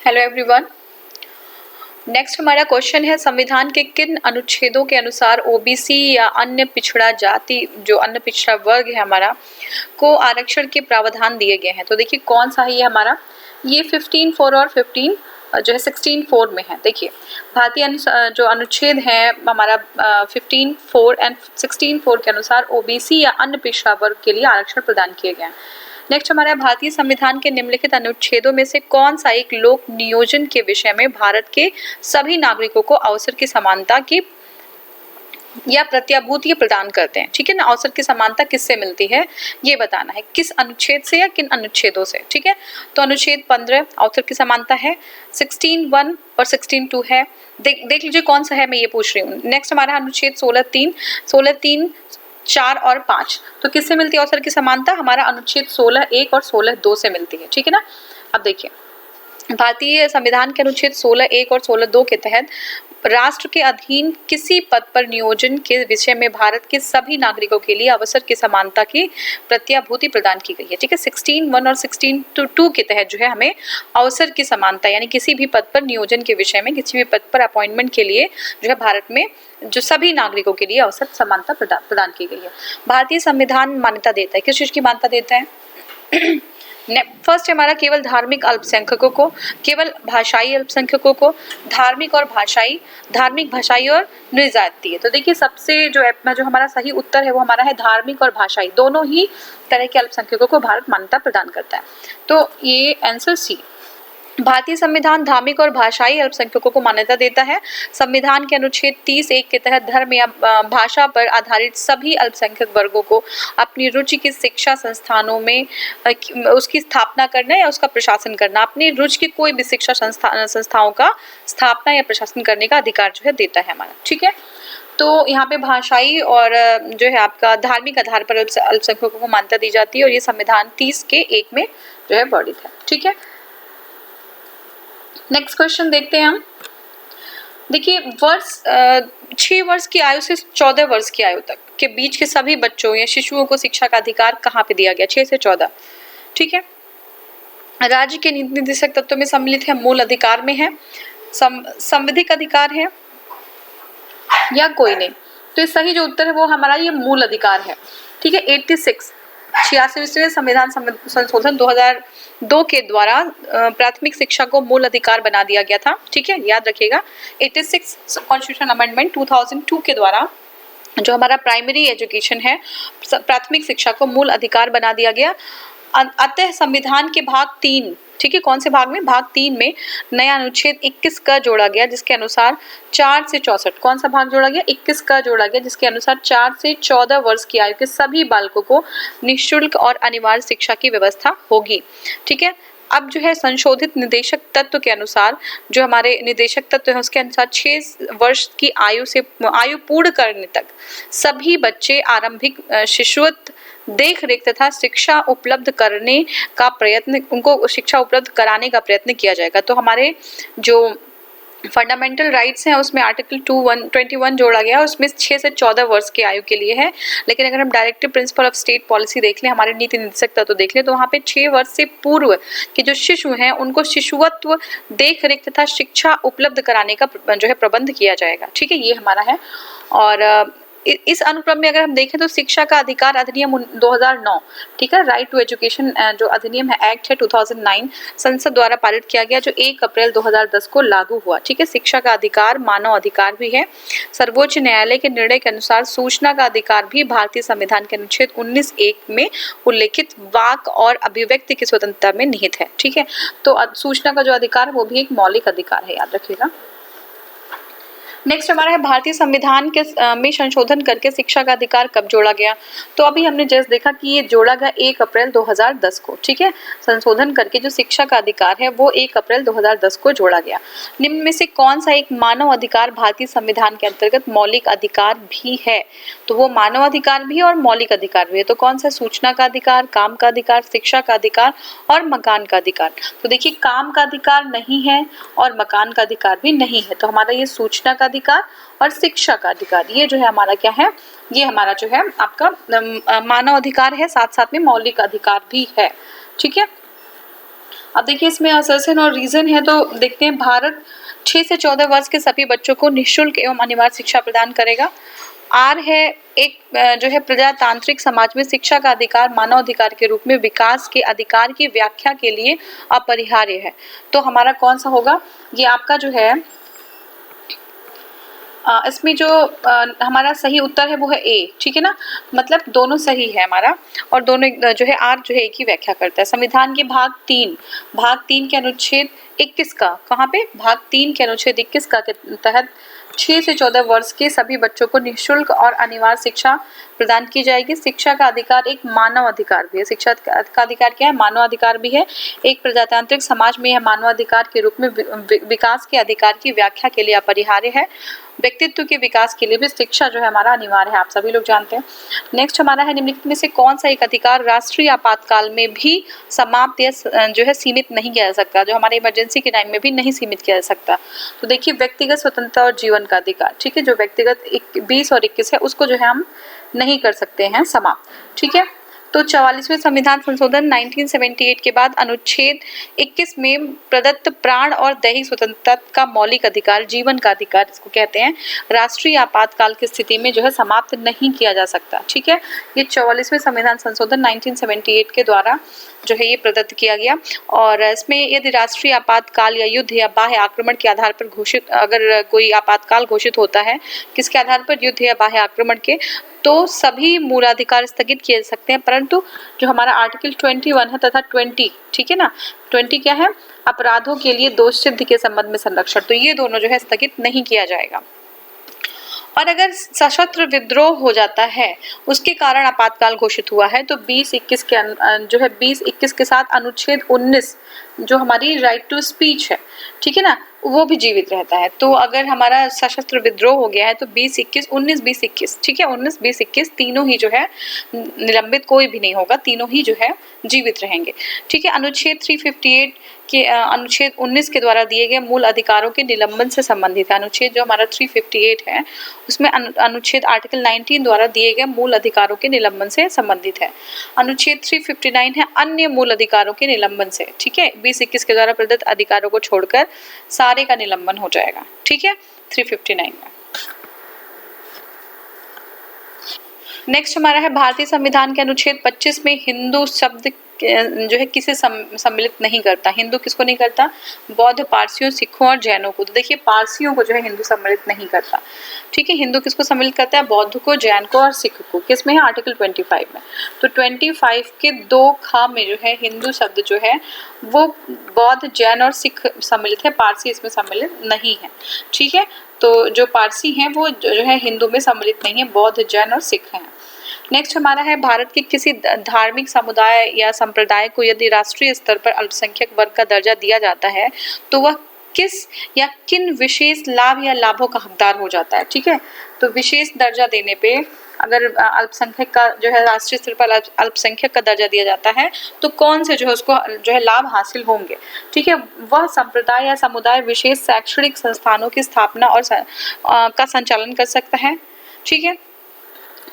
Hello everyone. Next हमारा question है, संविधान के किन अनुच्छेदों के अनुसार ओबीसी या अन्य पिछड़ा जाति, जो अन्य पिछड़ा वर्ग है हमारा, को आरक्षण के प्रावधान दिए गए हैं। तो देखिए कौन सा है ये हमारा, ये 15(4) और 15 जो है 16(4) में है। देखिए भारतीय जो अनुच्छेद है हमारा 15(4) एंड 16(4) के अनुसार ओबीसी या अन्य पिछड़ा वर्ग के लिए आरक्षण प्रदान किए गए हैं। नेक्स्ट हमारा भारतीय संविधान के निम्नलिखित अनुच्छेदों में से कौन सा एक लोक नियोजन के विषय में भारत के सभी नागरिकों को अवसर की समानता की या प्रत्याभूति प्रदान करते हैं। ठीक है ना, अवसर की समानता किससे मिलती है ये बताना है, किस अनुच्छेद से या किन अनुच्छेदों से। ठीक है, तो अनुच्छेद 15 अवसर की समानता है, 16(1) और 16(2) है। देख लीजिए कौन सा है, मैं ये पूछ रही हूँ। नेक्स्ट हमारा अनुच्छेद 16(3), 4 और 5, तो किससे मिलती है अवसर की समानता, हमारा अनुच्छेद 16(1) और 16(2) से मिलती है। ठीक है ना, अब देखिए भारतीय संविधान के अनुच्छेद 16(1) और 16(2) के तहत राष्ट्र के अधीन किसी पद पर नियोजन के विषय में भारत के सभी नागरिकों के लिए अवसर की समानता की प्रत्याभूति प्रदान की गई है। ठीक है, 16(1) और 16(2) के तहत जो है हमें अवसर की समानता यानी किसी भी पद पर नियोजन के विषय में, किसी भी पद पर अपॉइंटमेंट के लिए जो है भारत में जो सभी नागरिकों के लिए अवसर समानता प्रदान की गई है। भारतीय संविधान मान्यता देता है, किस चीज की मान्यता देता है? फर्स्ट हमारा केवल धार्मिक अल्पसंख्यकों को, केवल भाषाई अल्पसंख्यकों को, धार्मिक भाषाई और नृजातीय। तो देखिए सबसे जो हमारा सही उत्तर है वो हमारा है धार्मिक और भाषाई, दोनों ही तरह के अल्पसंख्यकों को भारत मान्यता प्रदान करता है। तो ये आंसर सी। भारतीय संविधान धार्मिक और भाषाई अल्पसंख्यकों को मान्यता देता है। संविधान के अनुच्छेद 30(1) के तहत धर्म या भाषा पर आधारित सभी अल्पसंख्यक वर्गों को अपनी रुचि की शिक्षा संस्थानों में उसकी स्थापना करना या उसका प्रशासन करना, अपनी रुचि की कोई भी शिक्षा संस्थाओं का स्थापना या प्रशासन करने का अधिकार जो है देता है हमारा। ठीक है, तो यहाँ पे भाषाई और जो है आपका धार्मिक आधार पर अल्पसंख्यकों को मान्यता दी जाती है और ये संविधान 30(1) में जो है वर्णित है। ठीक है, नेक्स्ट क्वेश्चन देखते हैं हम। देखिए 6 वर्ष की आयु से 14 वर्ष की आयु तक के बीच के सभी बच्चों या शिशुओं को शिक्षा का अधिकार कहाँ पे दिया गया? 6 से 14। ठीक है, राज्य के नीति निर्देशक तत्वों में सम्मिलित है, मूल अधिकार में है, संविधिक अधिकार है या कोई नहीं? तो ये सही जो उत्तर है वो हमारा ये मूल अधिकार है। ठीक है, 86वें संविधान संशोधन 2002 के द्वारा प्राथमिक शिक्षा को मूल अधिकार बना दिया गया था। ठीक है, याद रखिएगा 86 कॉन्स्टिट्यूशन अमेंडमेंट 2002 के द्वारा जो हमारा प्राइमरी एजुकेशन है, प्राथमिक शिक्षा को मूल अधिकार बना दिया गया। अतः संविधान के भाग 3, ठीक है, कौन से भाग में? भाग 3 में नया अनुच्छेद 21 का जोड़ा गया जिसके अनुसार 4 से 64, कौन सा भाग जोड़ा गया? 21 का जोड़ा गया जिसके अनुसार 4 से 14 वर्ष की आयु के सभी बालकों को निःशुल्क और अनिवार्य शिक्षा की व्यवस्था होगी। ठीक है, अब जो है संशोधित निदेशक तत्व के अनुसार जो हमारे निदेशक तत्व है उसके अनुसार 6 वर्ष की आयु पूर्ण करने तक सभी बच्चे आरंभिक शिशुत्व देख रेख तथा शिक्षा उपलब्ध करने का प्रयत्न, उनको शिक्षा उपलब्ध कराने का प्रयत्न किया जाएगा। तो हमारे जो फंडामेंटल राइट्स हैं उसमें आर्टिकल 21 जोड़ा गया, उसमें 6 से 14 वर्ष की आयु के लिए है। लेकिन अगर हम directive principle of state policy देख लें, हमारे नीति निर्देशक तत्व देख लें, तो वहाँ पे 6 वर्ष से पूर्व के जो शिशु हैं उनको शिशुत्व देख रेख तथा शिक्षा उपलब्ध कराने का जो है प्रबंध किया जाएगा। ठीक है, ये हमारा है। और इस अनुक्रम में अगर हम देखें तो शिक्षा का अधिकार अधिनियम 2009, ठीक है, राइट टू एजुकेशन जो अधिनियम है, एक्ट है 2009, संसद द्वारा पारित किया गया जो 1 अप्रैल 2010 को लागू हुआ। ठीक है, शिक्षा का अधिकार मानव अधिकार भी है। सर्वोच्च न्यायालय के निर्णय के अनुसार सूचना का अधिकार भी भारतीय संविधान के अनुच्छेद 19(1) में उल्लेखित वाक और अभिव्यक्ति की स्वतंत्रता में निहित है। ठीक है, तो सूचना का जो अधिकार है वो भी एक मौलिक अधिकार है, याद रखिएगा। नेक्स्ट हमारा है भारतीय संविधान के में संशोधन करके शिक्षा का अधिकार कब जोड़ा गया? तो अभी हमने जैसे देखा कि ये जोड़ा गया 1 अप्रैल 2010 को। ठीक है, संशोधन करके जो शिक्षा का अधिकार है वो 1 अप्रैल 2010 को जोड़ा गया। निम्न में से कौन सा एक मानव अधिकार भारतीय संविधान के अंतर्गत मौलिक अधिकार भी है? तो वो मानव अधिकार भी और मौलिक अधिकार भी है। तो कौन सा? सूचना का अधिकार, काम का अधिकार, शिक्षा का अधिकार और मकान का अधिकार। तो देखिए काम का अधिकार नहीं है और मकान का अधिकार भी नहीं है, तो हमारा ये सूचना का अधिकार और शिक्षा का अधिकार ये जो है हमारा क्या है? ये हमारा जो है आपका मानव अधिकार है, साथ साथ में मौलिक अधिकार भी है। ठीक है, अब देखिए इसमें असर्शन और रीजन है, तो देखते हैं। भारत 6 से 14 वर्ष के सभी बच्चों को निःशुल्क एवं अनिवार्य शिक्षा प्रदान करेगा। आर है एक जो है प्रजातांत्रिक समाज में शिक्षा का अधिकार मानव अधिकार के रूप में विकास के अधिकार की व्याख्या के लिए अपरिहार्य है। तो हमारा कौन सा होगा, ये आपका जो है इसमें जो हमारा सही उत्तर है वो है ए, ठीक है ना, मतलब दोनों सही है हमारा, और दोनों जो है आर जो है एक ही व्याख्या करता है। संविधान के भाग 3 के अनुच्छेद 21 का, कहाँ पे, भाग 3 के अनुच्छेद 21 का के तहत 6 से 14 वर्ष के सभी बच्चों को निःशुल्क और अनिवार्य शिक्षा प्रदान की जाएगी। शिक्षा का अधिकार एक मानव अधिकार भी है। शिक्षा का अधिकार क्या है, मानव अधिकार भी है। एक प्रजातांत्रिक समाज में यह मानव अधिकार के रूप में विकास के अधिकार की व्याख्या के लिए अपरिहार्य है। व्यक्तित्व के विकास के लिए भी शिक्षा जो है हमारा अनिवार्य है, आप सभी लोग जानते हैं। नेक्स्ट हमारा है निम्नलिखित में से कौन सा एक अधिकार राष्ट्रीय आपातकाल में भी समाप्त या जो है सीमित नहीं किया जा सकता, जो हमारे इमरजेंसी के टाइम में भी नहीं सीमित किया जा सकता। तो देखिए व्यक्तिगत स्वतंत्रता और जीवन का अधिकार, ठीक है, जो व्यक्तिगत 20 और 21 है उसको जो है हम नहीं कर सकते हैं समाप्त, ठीक है। तो 44वें संविधान संशोधन 1978 के बाद अनुच्छेद 21 में प्रदत्त प्राण और दैहिक स्वतंत्रता का मौलिक अधिकार, जीवन का अधिकार इसको कहते हैं, राष्ट्रीय आपातकाल की स्थिति में जो है समाप्त नहीं किया जा सकता, ठीक है। ये 44वें संविधान संशोधन 1978 के द्वारा जो है ये प्रदत्त किया गया। और इसमें यदि राष्ट्रीय आपातकाल या युद्ध या बाह्य आक्रमण के आधार पर घोषित, अगर कोई आपातकाल घोषित होता है, किसके आधार पर, युद्ध या बाह्य आक्रमण के, तो सभी मूलाधिकार स्थगित किए जा सकते हैं। परंतु जो हमारा आर्टिकल 21 है तथा 20, ठीक है ना, 20 क्या है, अपराधों के लिए दोष सिद्ध के संबंध में संरक्षण, तो ये दोनों जो है स्थगित नहीं किया जाएगा। और अगर सशस्त्र विद्रोह हो जाता है, उसके कारण आपातकाल घोषित हुआ है, तो 20-21 के जो है 20-21 के साथ अनुच्छेद 19 जो हमारी राइट टू स्पीच है, ठीक है ना, वो भी जीवित रहता है। तो अगर हमारा सशस्त्र विद्रोह हो गया है तो 20-21, 19-20-21, ठीक है, 19-20-21 तीनों ही जो है निलंबित कोई भी नहीं होगा, तीनों ही जो है जीवित रहेंगे, ठीक है। अनुच्छेद 358 के अनुच्छेद 19 के द्वारा दिए गए मूल अधिकारों के निलंबन से संबंधित है। अनुच्छेद जो हमारा 358 है उसमें अनुच्छेद आर्टिकल 19 द्वारा दिए गए मूल अधिकारों के निलंबन से संबंधित है। अनुच्छेद 359 है अन्य मूल अधिकारों के निलंबन से, ठीक है, 20-21 के द्वारा प्रदत्त अधिकारों को छोड़कर सारे का निलंबन हो जाएगा, ठीक है, 359 में। नेक्स्ट हमारा है भारतीय संविधान के अनुच्छेद 25 में हिंदू शब्द जो है किसे सम्मिलित नहीं करता। हिंदू किसको नहीं करता, बौद्ध, पारसियों, सिखों और जैनों को। तो देखिए पारसियों को जो है हिंदू सम्मिलित नहीं करता, ठीक है। हिंदू किसको सम्मिलित करता है, बौद्ध को, जैन को और सिख को। किस में है, आर्टिकल 25 में। तो 25 के 2 ख में जो है हिंदू शब्द जो है वो बौद्ध, जैन और सिख सम्मिलित है, पारसी इसमें सम्मिलित नहीं है, ठीक है। तो जो पारसी हैं वो जो है हिंदू में सम्मिलित नहीं है, बौद्ध, जैन और सिख हैं। नेक्स्ट हमारा है भारत के किसी धार्मिक समुदाय या संप्रदाय को यदि राष्ट्रीय स्तर पर अल्पसंख्यक वर्ग का दर्जा दिया जाता है तो वह किस या किन विशेष लाभ या लाभों का हकदार हो जाता है, ठीक है। तो विशेष दर्जा देने पे अगर अल्पसंख्यक का जो है राष्ट्रीय स्तर पर अल्पसंख्यक का दर्जा दिया जाता है तो कौन से जो है उसको जो है लाभ हासिल होंगे, ठीक है। वह संप्रदाय या समुदाय विशेष शैक्षणिक संस्थानों की स्थापना और का संचालन कर सकता है, ठीक है।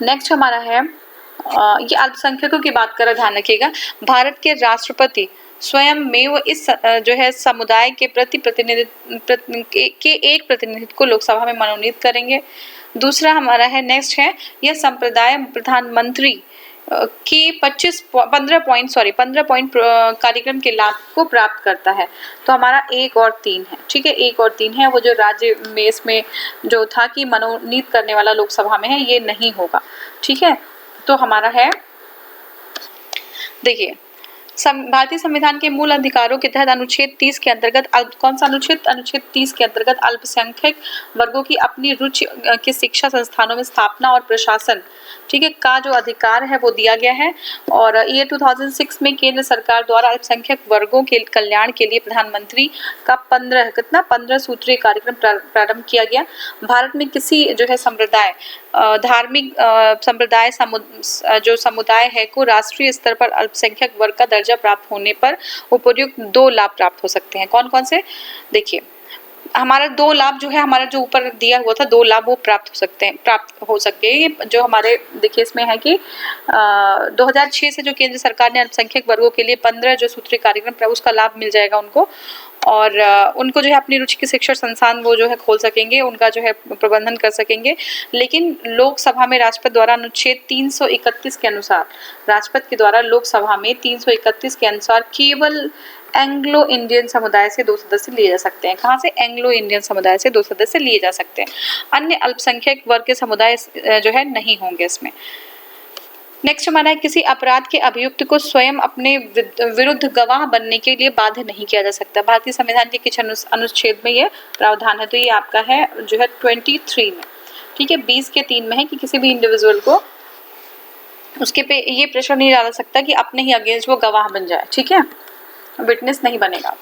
नेक्स्ट हमारा है ये अल्पसंख्यकों की बात कर, ध्यान रखिएगा, भारत के राष्ट्रपति स्वयं में वो इस जो है समुदाय के एक प्रतिनिधित्व को लोकसभा में मनोनीत करेंगे। दूसरा हमारा है नेक्स्ट है यह संप्रदाय प्रधानमंत्री की 15 पॉइंट कार्यक्रम के लाभ को प्राप्त करता है। तो हमारा 1 और 3 है, ठीक है, 1 और 3 है, वो जो राज्य में इसमें जो था कि मनोनीत करने वाला लोकसभा में है ये नहीं होगा, ठीक है। तो हमारा है देखिए भारतीय संविधान के मूल अधिकारों के तहत अनुच्छेद 30 के अंतर्गत कौन सा अनुच्छेद 30 के अंतर्गत अल्पसंख्यक वर्गों की अपनी रुचि के शिक्षा संस्थानों में स्थापना और प्रशासन, ठीक है, का जो अधिकार है वो दिया गया है। और ये 2006 में केंद्र सरकार द्वारा अल्पसंख्यक वर्गों के कल्याण के लिए प्रधानमंत्री का 15 सूत्रीय कार्यक्रम प्रारंभ किया गया। भारत में किसी जो है संप्रदाय धार्मिक संप्रदाय जो समुदाय है को राष्ट्रीय स्तर पर अल्पसंख्यक वर्ग का दर्जा प्राप्त होने पर उपयुक्त 2 लाभ प्राप्त हो सकते हैं। कौन कौन से, देखिए हमारा 2 लाभ जो है, हमारा जो ऊपर दिया हुआ था 2 लाभ वो प्राप्त हो सकते हैं। जो हमारे देखिए इसमें है कि 2006 से जो केंद्र सरकार ने अल्पसंख्यक वर्गों के लिए 15 जो सूत्रीय कार्यक्रम उसका लाभ मिल जाएगा उनको, और उनको जो है अपनी रुचि की शिक्षा संस्थान वो जो है खोल सकेंगे, उनका जो है प्रबंधन कर सकेंगे। लेकिन लोकसभा में राष्ट्रपति द्वारा अनुच्छेद 331 के अनुसार, राष्ट्रपति के द्वारा लोकसभा में 331 के अनुसार केवल एंग्लो इंडियन समुदाय से 2 सदस्य लिए जा सकते हैं। कहाँ से? एंग्लो इंडियन समुदाय से 2 सदस्य लिए जा सकते हैं। अन्य अल्पसंख्यक वर्ग के समुदाय जो है नहीं होंगे इसमें। नेक्स्ट हमारा है, किसी अपराध के अभियुक्त को स्वयं अपने विरुद्ध गवाह बनने के लिए बाध्य नहीं किया जा सकता। भारतीय संविधान के किस अनुच्छेद में ये प्रावधान है? तो ये आपका है जो है 23 में, ठीक है। 20 के 3 में है कि किसी भी इंडिविजुअल को उसके पे ये प्रेशर नहीं डाल सकता कि अपने ही अगेंस्ट वो गवाह बन जाए, ठीक है, विटनेस नहीं बनेगा।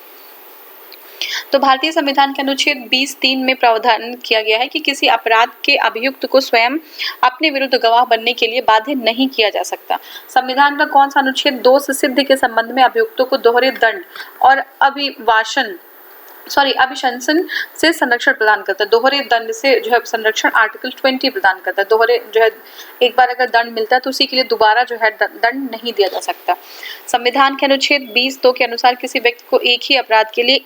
तो भारतीय संविधान के अनुच्छेद 20(3) में प्रावधान किया गया है कि किसी अपराध के अभियुक्त को स्वयं अपने विरुद्ध गवाह बनने के लिए बाध्य नहीं किया जा सकता। संविधान का कौन सा अनुच्छेद दोष सिद्धि के संबंध में अभियुक्तों को दोहरे दंड और अभिशंसन से संरक्षण प्रदान करता है। दोहरे दंड से जो है संरक्षण आर्टिकल 20 प्रदान करता है। दोहरे जो है एक बार अगर दंड मिलता है तो उसी के लिए दोबारा जो है दंड नहीं दिया जा सकता। संविधान के अनुच्छेद 20(2) के अनुसार किसी व्यक्ति को एक ही अपराध के लिए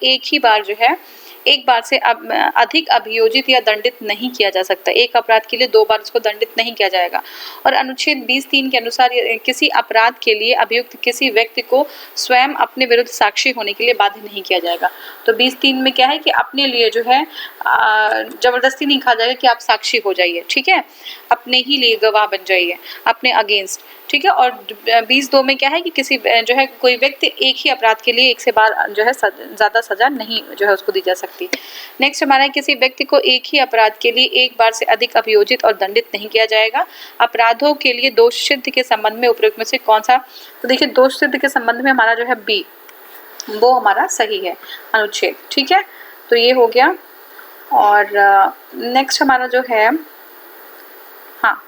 एक बार से अधिक अभियोजित या दंडित नहीं किया जा सकता। एक अपराध के लिए 2 बार उसको दंडित नहीं किया जाएगा। और अनुच्छेद 20(3) के अनुसार किसी अपराध के लिए अभियुक्त किसी व्यक्ति को स्वयं अपने विरुद्ध साक्षी होने के लिए बाध्य नहीं किया जाएगा। तो 20(3) में क्या है कि अपने लिए जो है जबरदस्ती नहीं कहा जाएगा कि आप साक्षी हो जाइए, ठीक है, अपने ही लिए गवाह बन जाइए अपने अगेंस्ट, ठीक है। और 20(2) में क्या है कि किसी जो है कोई व्यक्ति एक ही अपराध के लिए एक से बार जो है ज़्यादा सजा नहीं जो है उसको दी जा सकती। नेक्स्ट हमारा है, किसी व्यक्ति को एक ही अपराध के लिए एक बार से अधिक अभियोजित और दंडित नहीं किया जाएगा। अपराधों के लिए दोष सिद्ध के संबंध में उपयुक्त में से कौन सा? तो देखिए दोष सिद्ध के संबंध में हमारा जो है बी, वो हमारा सही है अनुच्छेद, ठीक है। तो ये हो गया। और नेक्स्ट हमारा जो है, हाँ,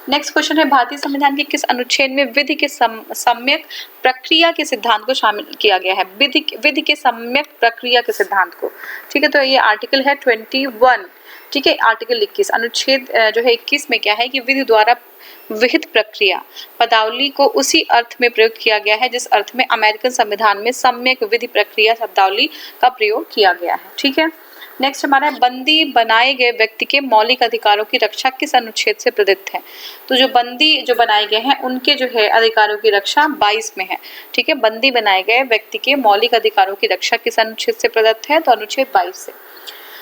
नेक्स्ट क्वेश्चन है, भारतीय संविधान के किस अनुच्छेद में विधि के सम्यक प्रक्रिया के सिद्धांत को शामिल किया गया है? विधि के सम्यक प्रक्रिया के सिद्धांत को, ठीक है। तो ये आर्टिकल है 21, ठीक है। आर्टिकल 21 अनुच्छेद जो है 21 में क्या है कि विधि द्वारा विहित प्रक्रिया पदावली को उसी अर्थ में प्रयोग किया गया है जिस अर्थ में अमेरिकन संविधान में सम्यक विधि प्रक्रिया शब्दावली का प्रयोग किया गया है, ठीक है। नेक्स्ट हमारा है, बंदी बनाए गए व्यक्ति के मौलिक अधिकारों की रक्षा किस अनुच्छेद से प्रदत्त है? तो जो बंदी जो बनाए गए हैं उनके जो है अधिकारों की रक्षा 22 में है, ठीक है। बंदी बनाए गए व्यक्ति के मौलिक अधिकारों की रक्षा किस अनुच्छेद से प्रदत्त है? तो अनुच्छेद 22 से।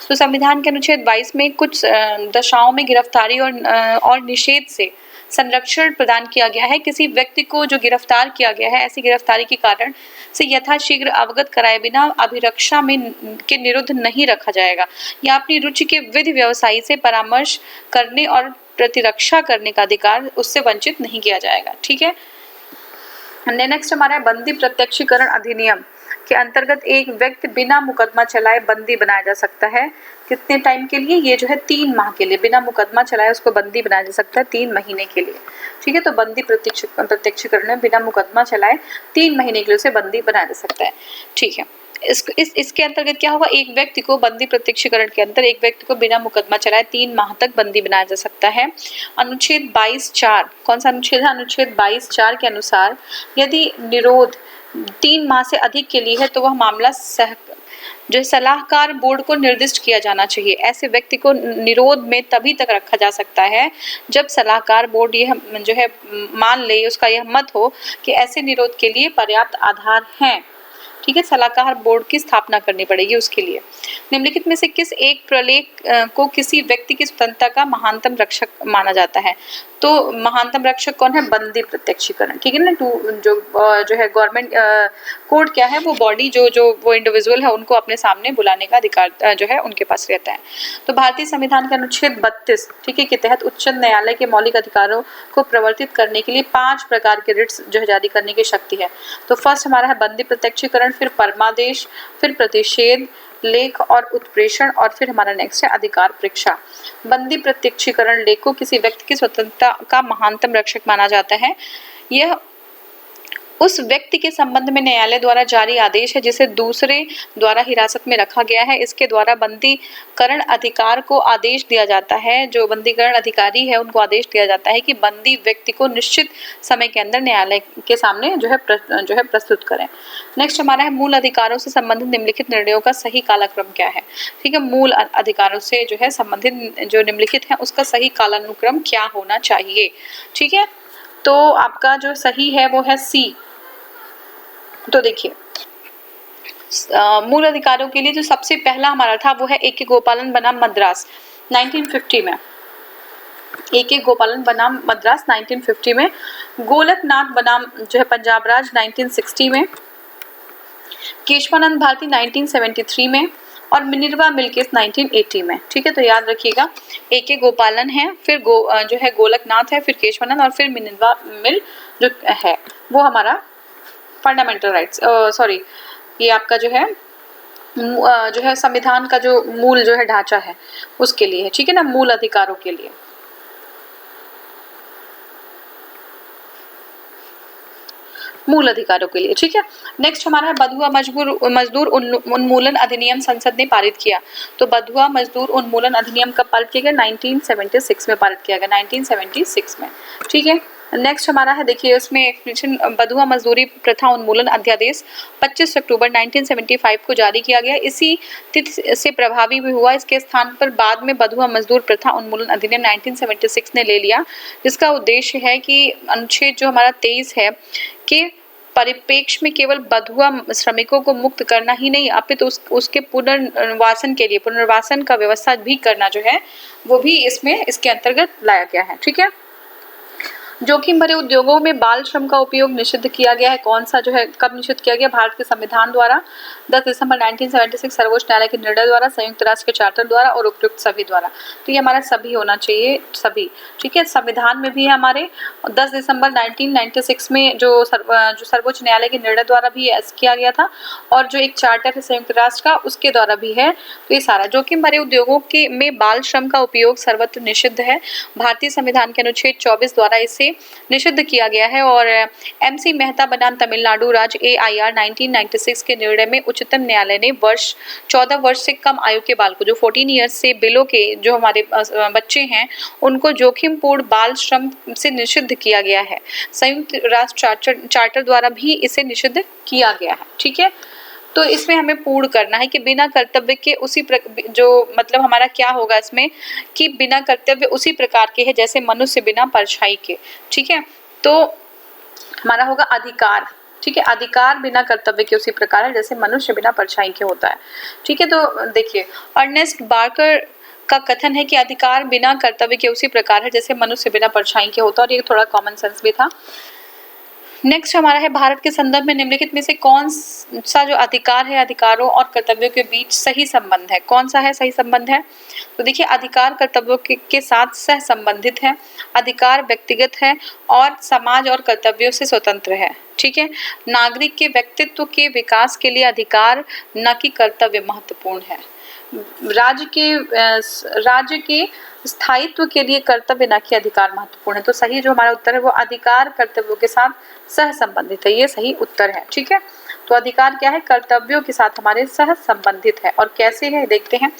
तो संविधान के अनुच्छेद 22 में कुछ दशाओं में गिरफ्तारी और निषेध से संरक्षण प्रदान किया गया है। किसी व्यक्ति को जो गिरफ्तार किया गया है, ऐसी गिरफ्तारी के कारण से यथाशीघ्र अवगत कराए बिना अभिरक्षा में के निरुद्ध नहीं रखा जाएगा या अपनी रुचि के विधि व्यवसायी से परामर्श करने और प्रतिरक्षा करने का अधिकार उससे वंचित नहीं किया जाएगा, ठीक है। नेक्स्ट हमारा है, बंदी प्रत्यक्षीकरण अधिनियम के अंतर्गत एक व्यक्ति बिना मुकदमा चलाए बंदी बनाया जा सकता है। कितने टाइम के लिए? ये जो है 3 माह के लिए बिना मुकदमा चलाए उसको बंदी बनाया जा सकता है 3 महीने के लिए, ठीक है। तो बंदी प्रत्यक्षीकरण में बिना मुकदमा चलाए 3 महीने के लिए उसे बंदी बनाया जा सकता है, ठीक है। इसके अंतर्गत क्या होगा? एक व्यक्ति को बंदी प्रत्यक्षीकरण के अंतर एक व्यक्ति को बिना मुकदमा चलाए 3 माह तक बंदी बनाया जा सकता है। अनुच्छेद 22(4) कौन सा अनुच्छेद है? अनुच्छेद 22(4) के अनुसार यदि निरोध 3 माह से अधिक के लिए है तो वह मामला जो सलाहकार बोर्ड को निर्दिष्ट किया जाना चाहिए। ऐसे व्यक्ति को निरोध में तभी तक रखा जा सकता है जब सलाहकार बोर्ड यह जो है मान ले, उसका यह मत हो कि ऐसे निरोध के लिए पर्याप्त आधार हैं, ठीक है। सलाहकार बोर्ड की स्थापना करनी पड़ेगी उसके लिए। निम्नलिखित में से किस एक प्रलेख को किसी व्यक्ति की स्वतंत्रता का महानतम रक्षक माना जाता है? तो महानतम रक्षक कौन है? बंदी प्रत्यक्षीकरण, ठीक है ना। जो है गवर्नमेंट कोर्ट क्या है? वो बॉडी जो वो इंडिविजुअल है उनको अपने सामने बुलाने का अधिकार जो है उनके पास रहता है। तो भारतीय संविधान के अनुच्छेद 32, ठीक है, के तहत उच्च न्यायालय के मौलिक अधिकारों को प्रवर्तित करने के लिए 5 प्रकार के रिट्स जो है जारी करने की शक्ति है। तो फर्स्ट हमारा है बंदी प्रत्यक्षीकरण, फिर परमादेश, फिर प्रतिषेध, लेख और उत्प्रेषण, और फिर हमारा नेक्स्ट है अधिकार परीक्षा। बंदी प्रत्यक्षीकरण लेख को किसी व्यक्ति की स्वतंत्रता का महानतम रक्षक माना जाता है। यह उस व्यक्ति के संबंध में न्यायालय द्वारा जारी आदेश है जिसे दूसरे द्वारा हिरासत में रखा गया है। इसके द्वारा बंदीकरण अधिकार को आदेश दिया जाता है, जो बंदीकरण अधिकारी है उनको आदेश दिया जाता है कि बंदी व्यक्ति को निश्चित समय के अंदर न्यायालय के सामने जो है प्रस्तुत करें। नेक्स्ट हमारा है मूल अधिकारों से संबंधित निम्नलिखित निर्णयों का सही कालाक्रम क्या है। ठीक है, मूल अधिकारों से जो है संबंधित जो निम्नलिखित है उसका सही कालानुक्रम क्या होना चाहिए। ठीक है, तो आपका जो सही है वो है सी। तो देखिए मूल अधिकारों के लिए जो सबसे पहला हमारा था वो है ए.के. गोपालन बनाम मद्रास 1950 में। ए.के. गोपालन बनाम मद्रास 1950 में, गोलकनाथ बनाम जो है पंजाब राज 1960 में, केशवानंद भारती 1973 में और मिनर्वा मिल केस 1980 में। ठीक है, तो याद रखिएगा ए.के. गोपालन है, फिर जो है गोलकनाथ है, फिर केशवानंद और फिर मिनर्वा मिल जो है वो हमारा फंडामेंटल राइट्स सॉरी ये आपका जो है संविधान का जो मूल जो है ढांचा है उसके लिए है। ठीक है ना, मूल अधिकारों के लिए। मूल अधिकारों के लिए। ठीक है, नेक्स्ट हमारा है बधुआ मजदूर उन्मूलन अधिनियम संसद ने पारित किया। तो बधुआ मजदूर उन्मूलन अधिनियम कब पारित किया गया? 1976 में पारित किया गया, 1976 में। ठीक है, नेक्स्ट हमारा है देखिए इसमें एक्सप्लेनेशन, बधुआ मजदूरी प्रथा उन्मूलन अध्यादेश 25 अक्टूबर 1975 को जारी किया गया। इसी तिथि से प्रभावी भी हुआ। इसके स्थान पर बाद में बधुआ मजदूर प्रथा उन्मूलन अधिनियम 1976 ने ले लिया, जिसका उद्देश्य है कि अनुच्छेद जो हमारा 23 है के परिप्रेक्ष्य में केवल बधुआ श्रमिकों को मुक्त करना ही नहीं, अपितु उसके पुनर्वासन का व्यवस्था भी करना जो है वो भी इसके अंतर्गत लाया गया है। ठीक है, जोखिम भरे उद्योगों में बाल श्रम का उपयोग निषिद्ध किया गया है। कौन सा जो है कब निषिद्ध किया गया? भारत के संविधान द्वारा, 10 दिसंबर 1976 सर्वोच्च न्यायालय के निर्णय द्वारा, संयुक्त राष्ट्र के चार्टर द्वारा और उपयुक्त सभी द्वारा। तो ये हमारा सभी होना चाहिए, सभी। ठीक है, संविधान में भी है हमारे 10 दिसंबर 1996 में जो सर्वोच्च न्यायालय के निर्णय द्वारा भी किया गया था, और जो एक चार्टर है संयुक्त राष्ट्र का उसके द्वारा भी है। तो ये सारा जोखिम भरे उद्योगों के में बाल श्रम का उपयोग सर्वत्र निषिद्ध है। भारतीय संविधान के अनुच्छेद 24 द्वारा इसे निषिद्ध किया गया है। और MC मेहता बनाम तमिलनाडु राज्य AIR 1996 के निर्णय में उच्चतम न्यायालय ने 14 वर्ष से कम आयु के बालकों, जो 14 ईयर्स से बिलो के जो हमारे बच्चे हैं, उनको जोखिमपूर्ण बाल श्रम से निषिद्ध किया गया है। संयुक्त राष्ट्र चार्टर द्वारा भी इसे निषिद्ध किया गया है। ठीक है, तो इसमें हमें पूर्ण करना है कि बिना कर्तव्य के जो मतलब हमारा क्या होगा इसमें कि बिना कर्तव्य उसी प्रकार के है जैसे मनुष्य बिना परछाई के। ठीक है, तो हमारा होगा अधिकार। ठीक है, अधिकार बिना कर्तव्य के उसी प्रकार है जैसे मनुष्य बिना परछाई के होता है। ठीक है, तो देखिए अर्नेस्ट बार्कर का कथन है कि अधिकार बिना कर्तव्य के उसी प्रकार है जैसे मनुष्य बिना परछाई के होता है, और ये थोड़ा कॉमन सेंस भी था। नेक्स्ट हमारा है भारत के संदर्भ में निम्नलिखित में से कौन सा जो अधिकार है, अधिकारों और कर्तव्यों के बीच सही संबंध है? कौन सा है सही संबंध है? तो देखिए अधिकार कर्तव्यों के साथ सह संबंधित है, अधिकार व्यक्तिगत है और समाज और कर्तव्यों से स्वतंत्र है। ठीक है, नागरिक के व्यक्तित्व के विकास के लिए अधिकार न कि कर्तव्य महत्वपूर्ण है। राज्य के स्थायित्व के लिए कर्तव्य न कि अधिकार महत्वपूर्ण है। तो सही जो हमारा उत्तर है वो अधिकार कर्तव्यों के साथ सह संबंधित है, ये सही उत्तर है। ठीक है, तो अधिकार क्या है? कर्तव्यों के साथ हमारे सह संबंधित है। और कैसे है देखते हैं।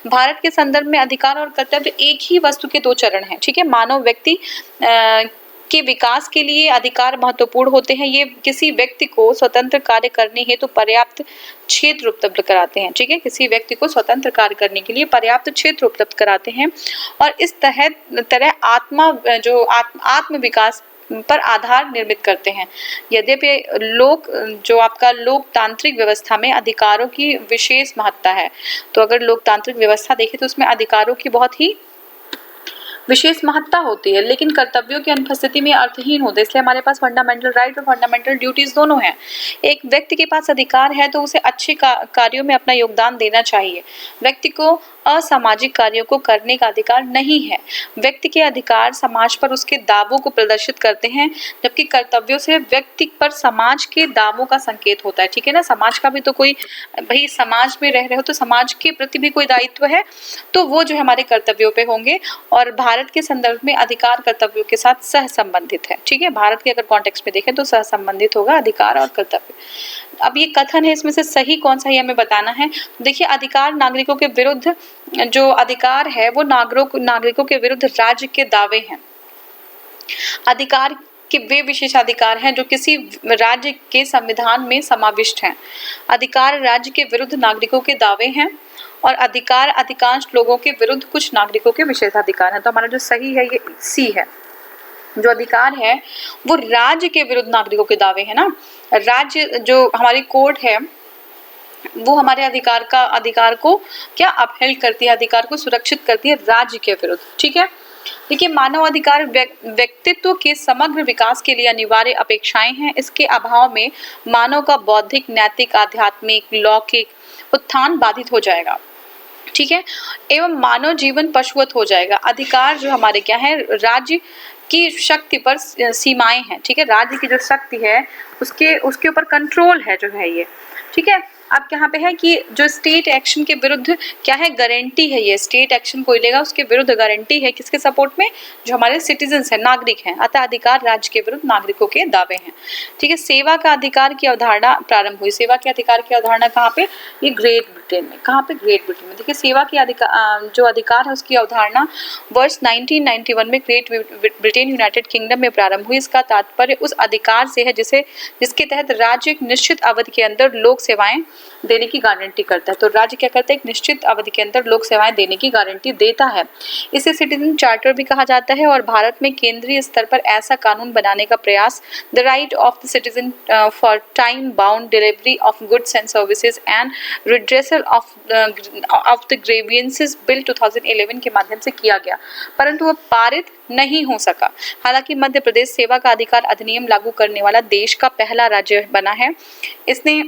भारत के संदर्भ में अधिकार और कर्तव्य एक ही वस्तु के दो चरण हैं। ठीक है, मानव व्यक्ति के विकास के लिए अधिकार महत्वपूर्ण होते हैं। ये किसी व्यक्ति को स्वतंत्र कार्य करने हेतु पर्याप्त क्षेत्र उपलब्ध कराते हैं। ठीक है, किसी व्यक्ति को स्वतंत्र कार्य करने के लिए पर्याप्त क्षेत्र उपलब्ध कराते हैं और इस तरह आत्म विकास पर आधार निर्मित करते हैं। यद्यपि लोकतांत्रिक व्यवस्था में अधिकारों की विशेष महत्ता है। तो अगर लोकतांत्रिक व्यवस्था देखें तो उसमें अधिकारों की बहुत ही विशेष महत्ता होती है, लेकिन कर्तव्यों की अनुपस्थिति में अर्थहीन होते हैं। इसलिए हमारे पास फंडामेंटल राइट और फंडामेंटल ड्यूटीज दोनों हैं। एक व्यक्ति के पास अधिकार है तो उसे अच्छे कार्यों में अपना योगदान देना चाहिए। व्यक्ति को असामाजिक कार्यों को करने का अधिकार नहीं है। व्यक्ति के अधिकार समाज पर उसके दावों को प्रदर्शित करते हैं, जबकि कर्तव्यों से व्यक्ति पर समाज के दावों का संकेत होता है। ठीक है ना, समाज का भी तो कोई, भाई समाज में रह रहे हो तो समाज के प्रति भी कोई दायित्व है, तो वो जो हमारे कर्तव्यों पे होंगे। और भारत के संदर्भ में अधिकार कर्तव्यों के साथ सह संबंधित है। ठीक है, भारत के अगर कॉन्टेक्स्ट में देखें तो सह संबंधित होगा अधिकार और कर्तव्य। अब ये कथन है, इसमें से सही कौन सा है हमें बताना है। देखिए, अधिकार नागरिकों के विरुद्ध, जो अधिकार है वो नागरिकों के विरुद्ध राज्य के दावे हैं। अधिकार के वे विशेषाधिकार हैं जो किसी राज्य के संविधान में समाविष्ट हैं। अधिकार राज्य के विरुद्ध नागरिकों के दावे हैं और अधिकार अधिकांश लोगों के विरुद्ध कुछ नागरिकों के विशेषाधिकार हैं। तो हमारा जो सही है ये सी है। जो अधिकार है वो राज्य के विरुद्ध नागरिकों के दावे है ना। राज्य जो हमारी कोर्ट है वो हमारे अधिकार को क्या अपहेल्ड करती है, अधिकार को सुरक्षित करती है राज्य के विरुद्ध। ठीक है, देखिए, मानव अधिकार व्यक्तित्व के समग्र विकास के लिए अनिवार्य अपेक्षाएं हैं। इसके अभाव में मानव का बौद्धिक, नैतिक, आध्यात्मिक, लौकिक उत्थान बाधित हो जाएगा। ठीक है, एवं मानव जीवन पशुवत हो जाएगा। अधिकार जो हमारे क्या है, राज्य की शक्ति पर सीमाएं हैं। ठीक है, राज्य की जो शक्ति है उसके ऊपर कंट्रोल है जो है ये। ठीक है, अब यहाँ पे है कि जो स्टेट एक्शन के विरुद्ध क्या है, गारंटी है। ये स्टेट एक्शन कोई लेगा उसके विरुद्ध गारंटी है, किसके सपोर्ट में, जो हमारे सिटीजन्स हैं, नागरिक हैं। अतः अधिकार राज्य के विरुद्ध नागरिकों के दावे हैं। ठीक है, सेवा का अधिकार की अवधारणा प्रारंभ हुई। सेवा के अधिकार की अवधारणा कहाँ पे, ये ग्रेट ब्रिटेन में। कहाँ पे, ग्रेट ब्रिटेन में। देखिए, सेवा के जो अधिकार है उसकी अवधारणा वर्ष 1991 में ग्रेट ब्रिटेन यूनाइटेड किंगडम में प्रारंभ हुई। इसका तात्पर्य उस अधिकार से है जिसके तहत राज्य एक निश्चित अवधि के अंदर लोक सेवाएं देने की गारंटी करता है। तो राज्य क्या करता है, एक निश्चित अवधि के अंदर लोक सेवाएं देने की गारंटी देता है। इसे सिटीजन चार्टर भी कहा जाता है। और भारत में केंद्रीय स्तर पर ऐसा कानून बनाने का प्रयास the right of the citizen for time bound delivery of goods and services and redressal of the grievances bill 2011 के माध्यम से किया गया, परंतु वह पारित नहीं हो सका। हालांकि मध्य प्रदेश सेवा का अधिकार अधिनियम लागू करने वाला देश का पहला राज्य बना है। इसने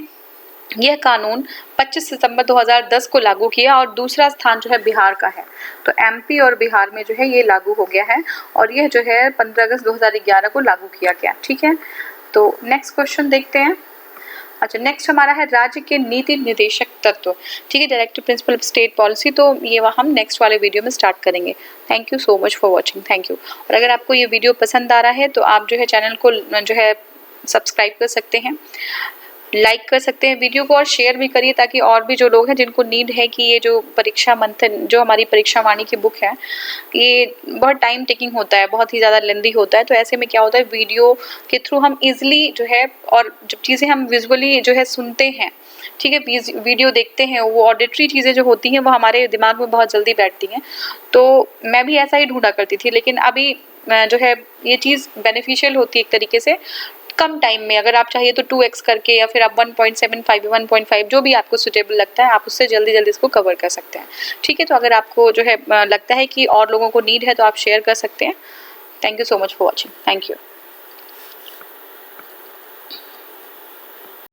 यह कानून 25 सितंबर 2010 को लागू किया और दूसरा स्थान जो है बिहार का है। तो एमपी और बिहार में जो है ये लागू हो गया है और यह जो है 15 अगस्त 2011 को लागू किया गया। ठीक है, तो नेक्स्ट क्वेश्चन देखते हैं। अच्छा, नेक्स्ट हमारा है राज्य के नीति निर्देशक तत्व। ठीक है, directive principle of state policy. तो ये हम नेक्स्ट वाले वीडियो में स्टार्ट करेंगे। Thank you so much for watching. Thank you. और अगर आपको ये वीडियो पसंद आ रहा है तो आप जो है चैनल को जो है सब्सक्राइब कर सकते हैं, लाइक कर सकते हैं वीडियो को और शेयर भी करिए ताकि और भी जो लोग हैं जिनको नीड है कि ये जो परीक्षा मंथन, जो हमारी परीक्षा वाणी की बुक है, ये बहुत टाइम टेकिंग होता है, बहुत ही ज़्यादा लेंदी होता है। तो ऐसे में क्या होता है, वीडियो के थ्रू हम इजीली जो है, और जब चीज़ें हम विजुअली जो है सुनते हैं, ठीक है, वीडियो देखते हैं, वो ऑडिटरी चीज़ें जो होती हैं वो हमारे दिमाग में बहुत जल्दी बैठती हैं। तो मैं भी ऐसा ही ढूंढा करती थी, लेकिन अभी जो है ये चीज़ बेनिफिशियल होती है एक तरीके से कम टाइम में। अगर आप चाहिए तो 2x करके या फिर आप 1.75 1.5 जो भी आपको सुटेबल लगता है आप उससे जल्दी जल्दी इसको कवर कर सकते हैं। ठीक है, तो अगर आपको जो है लगता है कि और लोगों को नीड है तो आप शेयर कर सकते हैं। Thank you so much for watching. Thank you.